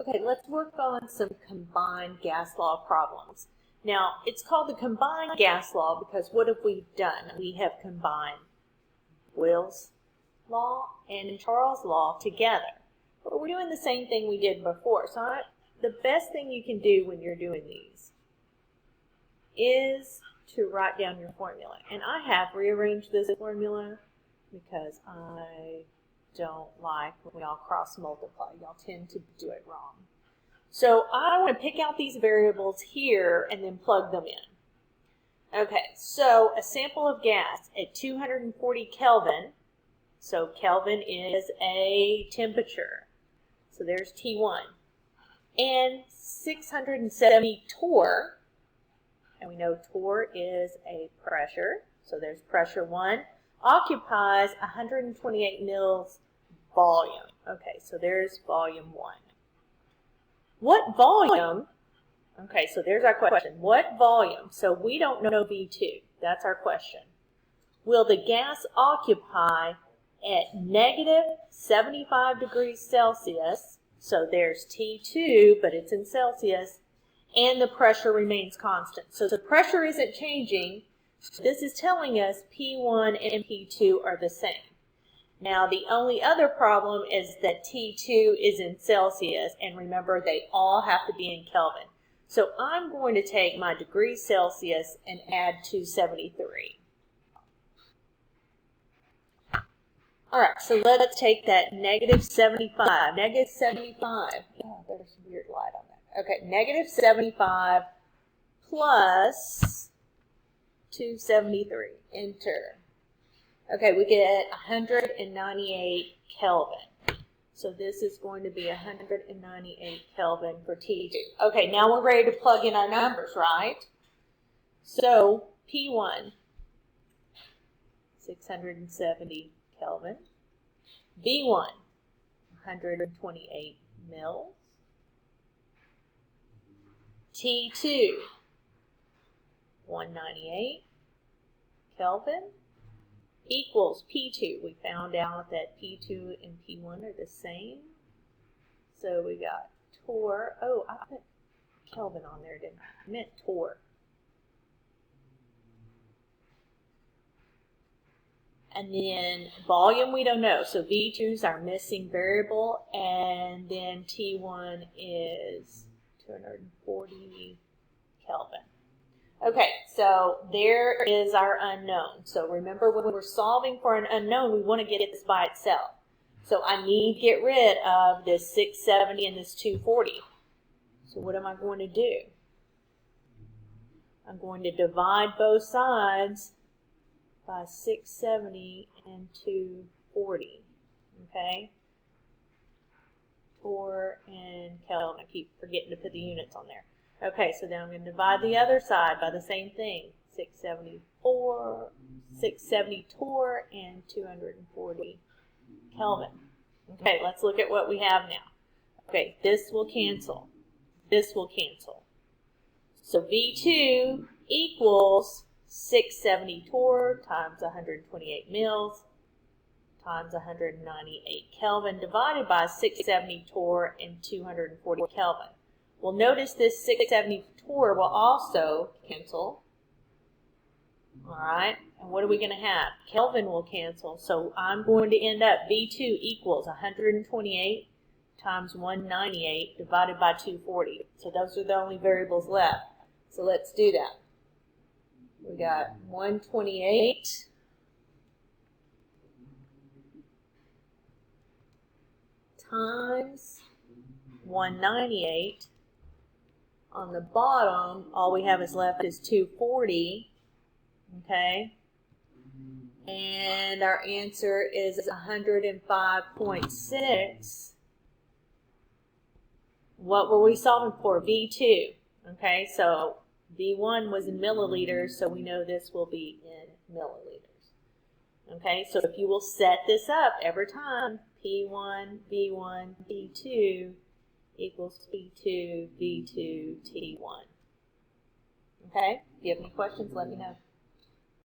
Okay, let's work on some combined gas law problems. Now, it's called the combined gas law because what have we done? We have combined Boyle's law and Charles' law together. But we're doing the same thing we did before. So the best thing you can do when you're doing these is to write down your formula. And I have rearranged this formula because I don't like when y'all cross multiply. Y'all tend to do it wrong. So I want to pick out these variables here and then plug them in. Okay, so a sample of gas at 240 Kelvin. So Kelvin is a temperature. So there's T1. And 670 torr. And we know torr is a pressure. So there's pressure 1. Occupies 128 mils volume. Okay, so there's volume 1. What volume? Okay, so there's our question. What volume? So we don't know V2. That's our question. Will the gas occupy at negative 75 degrees Celsius? So there's T2, but it's in Celsius, and the pressure remains constant. So the pressure isn't changing. This is telling us P1 and P2 are the same. Now, the only other problem is that T2 is in Celsius, and remember, they all have to be in Kelvin. So I'm going to take my degrees Celsius and add 273. All right, so let's take that negative 75. Negative 75. Oh, there's some weird light on that. Okay, negative 75 plus 273. Enter. Okay, we get 198 Kelvin. So this is going to be 198 Kelvin for T2. Okay, now we're ready to plug in our numbers, right? So P1, 670 Kelvin. V1, 128 mils. T2, 198 Kelvin. Equals P2. We found out that P2 and P1 are the same. So we got torr. Oh, I put Kelvin on there, didn't I? I meant torr. And then volume we don't know. So V2 is our missing variable. And then T1 is 240 Kelvin. Okay, so there is our unknown. So remember, when we're solving for an unknown, we want to get this by itself. So I need to get rid of this 670 and this 240. So what am I going to do? I'm going to divide both sides by 670 and 240. Okay? Torr and Kelvin. I keep forgetting to put the units on there. Okay, so then I'm going to divide the other side by the same thing. 670 torr and 240 Kelvin. Okay, let's look at what we have now. Okay, this will cancel. This will cancel. So V2 equals 670 torr times 128 mils times 198 Kelvin divided by 670 torr and 240 Kelvin. Well, notice this 670 torr will also cancel. All right, and what are we going to have? Kelvin will cancel, so I'm going to end up V2 equals 128 times 198 divided by 240. So those are the only variables left. So let's do that. We got 128 times 198. On the bottom, all we have is left is 240, okay? And our answer is 105.6. What were we solving for? V2, okay? So V1 was in milliliters, so we know this will be in milliliters. Okay, so if you will set this up every time, P1, V1, V2, equals P2, V2, T1. Okay? If you have any questions, let me know.